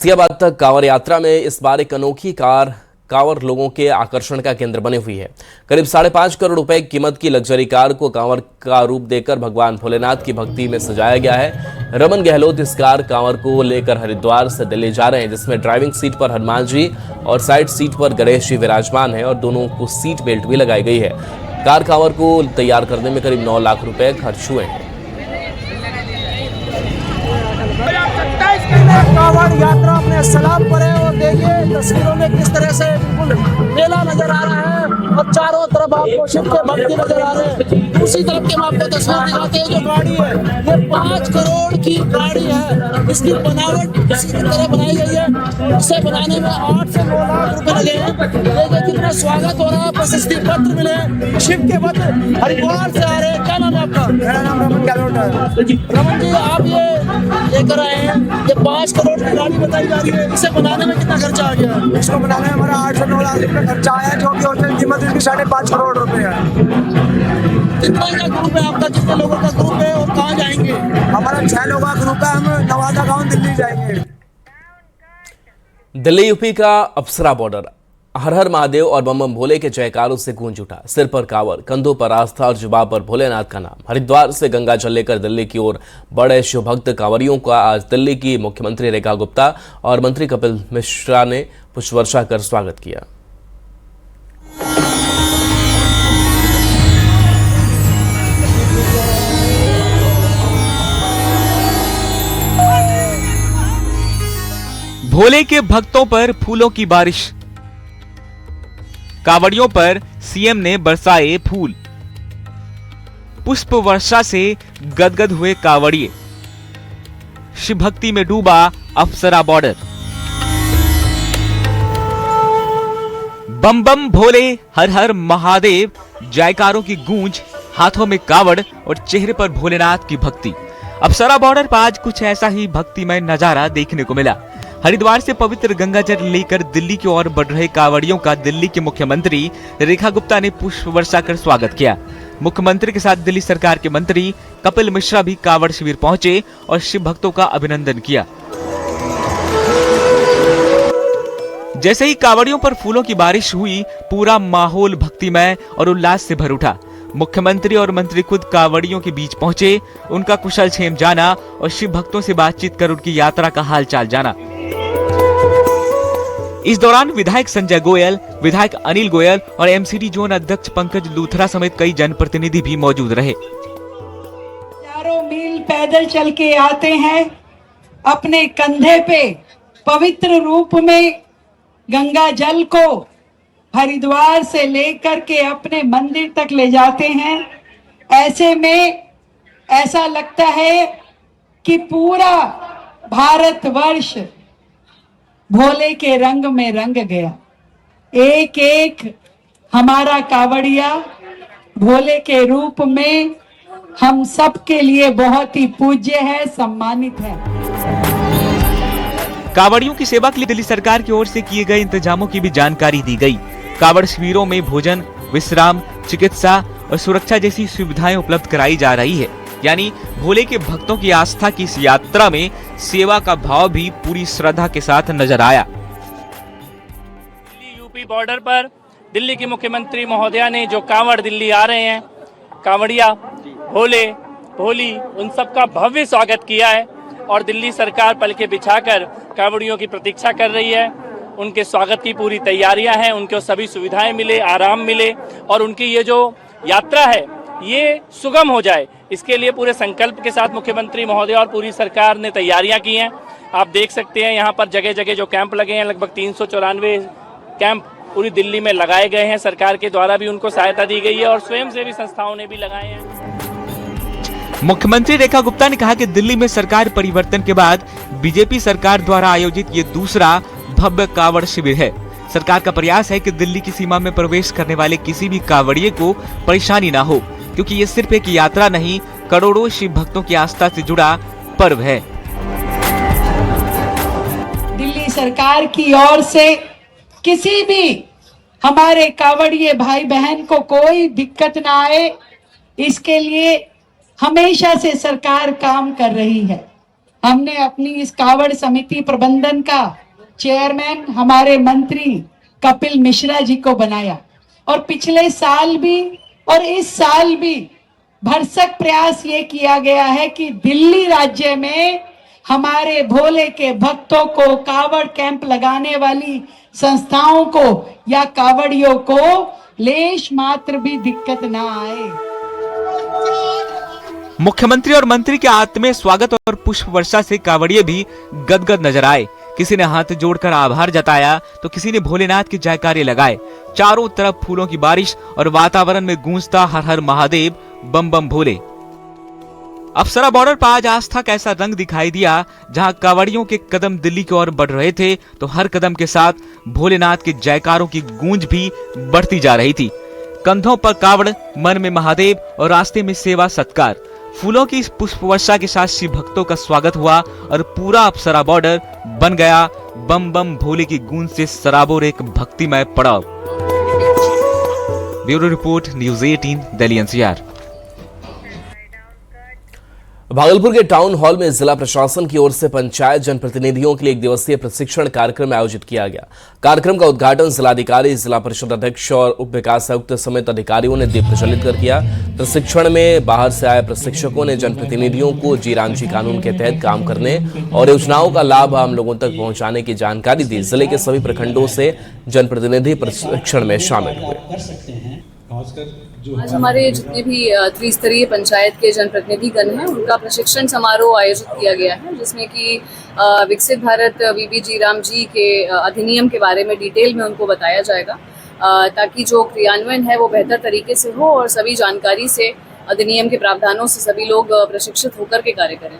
गाजियाबाद तक कांवड़ यात्रा में इस बार एक अनोखी कार कांवड़ लोगों के आकर्षण का केंद्र बनी हुई है। करीब 5.5 करोड़ रुपए कीमत की लग्जरी कार को कांवड़ का रूप देकर भगवान भोलेनाथ की भक्ति में सजाया गया है। रमन गहलोत इस कार कांवड़ को लेकर हरिद्वार से दिल्ली जा रहे हैं, जिसमें ड्राइविंग सीट पर हनुमान जी और साइड सीट पर गणेश जी विराजमान है और दोनों को सीट बेल्ट भी लगाई गई है। कार कांवड़ को तैयार करने में करीब 9 लाख रुपए खर्च हुए हैं। कांवड़ यात्रा अपने सलाम पर है और देखिए तस्वीरों में किस तरह से बिल्कुल मेला नजर आ रहा है और चारों तरफ आपको शिव के भक्ति नजर आ रहे हैं। दूसरी तरफ के आपको तस्वीर दिखाते हैं, जो गाड़ी है ये 5 करोड़ की गाड़ी है। इसकी बनावट इसी तरह बनाई गई है, इसे बनाने में 8 से 9 लाख रुपए लगे हैं। देखिए कितना स्वागत हो रहा है, प्रशस्ति पत्र मिले शिव के भक्त हरिद्वार से आ रहे हैं। क्या नाम है आपका? मेरा नाम रमन गहलोत है। रमन जी, आप ये लेकर आए हैं, ये 5 करोड़ की गाड़ी बताई जा रही है, इसे बनाने में कितना खर्चा आ गया? इसको बनाने में हमारा 8 से 9 लाख रुपए खर्चा आया है, जो कि ओरिजिनल कीमत इसकी 5.5 करोड़ रुपए है। कितना का ग्रुप है आपका? कितने लोगों का ग्रुप है और कहाँ जाएंगे? हमारा 6 लोगों का ग्रुप है, हम नवादा गांव दिल्ली जाएंगे। दिल्ली यूपी का अप्सरा बॉर्डर हर हर महादेव और बम बम भोले के जयकारों से गूंज उठा। सिर पर कांवड़, कंधों पर आस्था और जुबान पर भोलेनाथ का नाम। हरिद्वार से गंगा जल लेकर दिल्ली की ओर बड़े शिव भक्त कांवड़ियों का आज दिल्ली की मुख्यमंत्री रेखा गुप्ता और मंत्री कपिल मिश्रा ने पुष्प वर्षा कर स्वागत किया। भोले के भक्तों पर फूलों की बारिश, कांवड़ियों पर सीएम ने बरसाए फूल। पुष्प वर्षा से गदगद हुए कांवड़िए, शिव भक्ति में डूबा अप्सरा बॉर्डर। बम बम भोले हर हर महादेव, जयकारों की गूंज, हाथों में कांवड़ और चेहरे पर भोलेनाथ की भक्ति। अप्सरा बॉर्डर पर आज कुछ ऐसा ही भक्तिमय नजारा देखने को मिला। हरिद्वार से पवित्र गंगा जल लेकर दिल्ली की ओर बढ़ रहे कांवड़ियों का दिल्ली के मुख्यमंत्री रेखा गुप्ता ने पुष्प वर्षा कर स्वागत किया। मुख्यमंत्री के साथ दिल्ली सरकार के मंत्री कपिल मिश्रा भी कांवड़ शिविर पहुंचे और शिव भक्तों का अभिनंदन किया। जैसे ही कांवड़ियों पर फूलों की बारिश हुई, पूरा माहौल भक्तिमय और उल्लास से भर उठा। मुख्यमंत्री और मंत्री खुद कांवड़ियों के बीच पहुंचे, उनका कुशल क्षेम जाना और शिव भक्तों से बातचीत कर उनकी यात्रा का हालचाल जाना। इस दौरान विधायक संजय गोयल, विधायक अनिल गोयल और एमसीडी जोन अध्यक्ष पंकज लूथरा समेत कई जनप्रतिनिधि भी मौजूद रहे। हजारों मील पैदल चल के आते हैं, अपने कंधे पे पवित्र रूप में गंगा जल को हरिद्वार से लेकर के अपने मंदिर तक ले जाते हैं। ऐसे में ऐसा लगता है कि पूरा भारतवर्ष भोले के रंग में रंग गया। एक एक हमारा कांवड़िया भोले के रूप में हम सब के लिए बहुत ही पूज्य है, सम्मानित है। कांवड़ियों की सेवा के लिए दिल्ली सरकार की ओर से किए गए इंतजामों की भी जानकारी दी गई। कांवड़ शिविरों में भोजन, विश्राम, चिकित्सा और सुरक्षा जैसी सुविधाएं उपलब्ध कराई जा रही है। यानी भोले के भक्तों की आस्था की इस यात्रा में सेवा का भाव भी पूरी श्रद्धा के साथ नजर आया। दिल्ली यूपी बॉर्डर पर दिल्ली की मुख्यमंत्री महोदया ने जो कांवड़ दिल्ली आ रहे हैं, कांवड़िया, भोले, भोली, उन सब का भव्य स्वागत किया है और दिल्ली सरकार पलके बिछाकर कांवड़ियों की प्रतीक्षा कर रही है। उनके स्वागत की पूरी तैयारियां हैं, उनको सभी सुविधाएं मिले, आराम मिले और उनकी ये जो यात्रा है ये सुगम हो जाए, इसके लिए पूरे संकल्प के साथ मुख्यमंत्री महोदय और पूरी सरकार ने तैयारियां की हैं। आप देख सकते हैं यहाँ पर जगह जगह जो कैंप लगे हैं, लगभग 394 कैंप पूरी दिल्ली में लगाए गए हैं। सरकार के द्वारा भी उनको सहायता दी गई है और स्वयंसेवी संस्थाओं ने भी लगाए हैं। मुख्यमंत्री रेखा गुप्ता ने कहा कि दिल्ली में सरकार परिवर्तन के बाद बीजेपी सरकार द्वारा आयोजित ये दूसरा भव्य कांवड़ शिविर है। सरकार का प्रयास है कि दिल्ली की सीमा में प्रवेश करने वाले किसी भी कांवड़िए को परेशानी ना हो, क्योंकि ये सिर्फ एक यात्रा नहीं, करोड़ों शिव भक्तों की आस्था से जुड़ा पर्व है। दिल्ली सरकार की ओर से किसी भी हमारे कांवड़िए भाई बहन को कोई दिक्कत ना आए, इसके लिए हमेशा से सरकार काम कर रही है। हमने अपनी इस कावड़ समिति प्रबंधन का चेयरमैन हमारे मंत्री कपिल मिश्रा जी को बनाया और पिछले साल भी और इस साल भी भरसक प्रयास ये किया गया है कि दिल्ली राज्य में हमारे भोले के भक्तों को कावड़ कैंप लगाने वाली संस्थाओं को या कावड़ियों को लेश मात्र भी दिक्कत ना आए। मुख्यमंत्री और मंत्री के आत्मीय स्वागत और पुष्प वर्षा से कावड़िए भी गदगद नजर आए। किसी ने हाथ जोड़कर आभार जताया तो किसी ने भोलेनाथ के जयकारे लगाए। चारों तरफ फूलों की बारिश और वातावरण में गूंजता हर हर महादेव बम बम भोले। अप्सरा बॉर्डर पर आज आस्था का ऐसा रंग दिखाई दिया, जहां कावड़ियों के कदम दिल्ली की ओर बढ़ रहे थे तो हर कदम के साथ भोलेनाथ के जयकारों की गूंज भी बढ़ती जा रही थी। कंधों पर कावड़, मन में महादेव और रास्ते में सेवा सत्कार। फूलों की इस पुष्प वर्षा के साथ शिव भक्तों का स्वागत हुआ और पूरा अप्सरा बॉर्डर बन गया बम बम भोले की गूंज से सराबोर एक भक्तिमय पड़ाव। Bureau report, news 18, Delhi NCR. Bhagalpur के टाउन हॉल में जिला प्रशासन की ओर से पंचायत जनप्रतिनिधियों के लिए एक दिवसीय प्रशिक्षण कार्यक्रम आयोजित किया गया। कार्यक्रम का उद्घाटन जिलाधिकारी, जिला परिषद अध्यक्ष और उप विकास आयुक्त समेत अधिकारियों ने दीप प्रज्वलित कर किया। प्रशिक्षण में बाहर से आए प्रशिक्षकों ने जनप्रतिनिधियों को जी-रामजी कानून के तहत काम करने और योजनाओं का लाभ आम लोगों तक पहुंचाने की जानकारी दी। जिले के सभी प्रखंडों से जनप्रतिनिधि प्रशिक्षण में शामिल हुए। आज हमारे जितने भी त्रिस्तरीय पंचायत के जनप्रतिनिधिगण हैं उनका प्रशिक्षण समारोह आयोजित किया गया है, जिसमें कि विकसित भारत वीबी जी राम जी के अधिनियम के बारे में डिटेल में उनको बताया जाएगा, ताकि जो क्रियान्वयन है वो बेहतर तरीके से हो और सभी जानकारी से अधिनियम के प्रावधानों से सभी लोग प्रशिक्षित होकर के कार्य करें।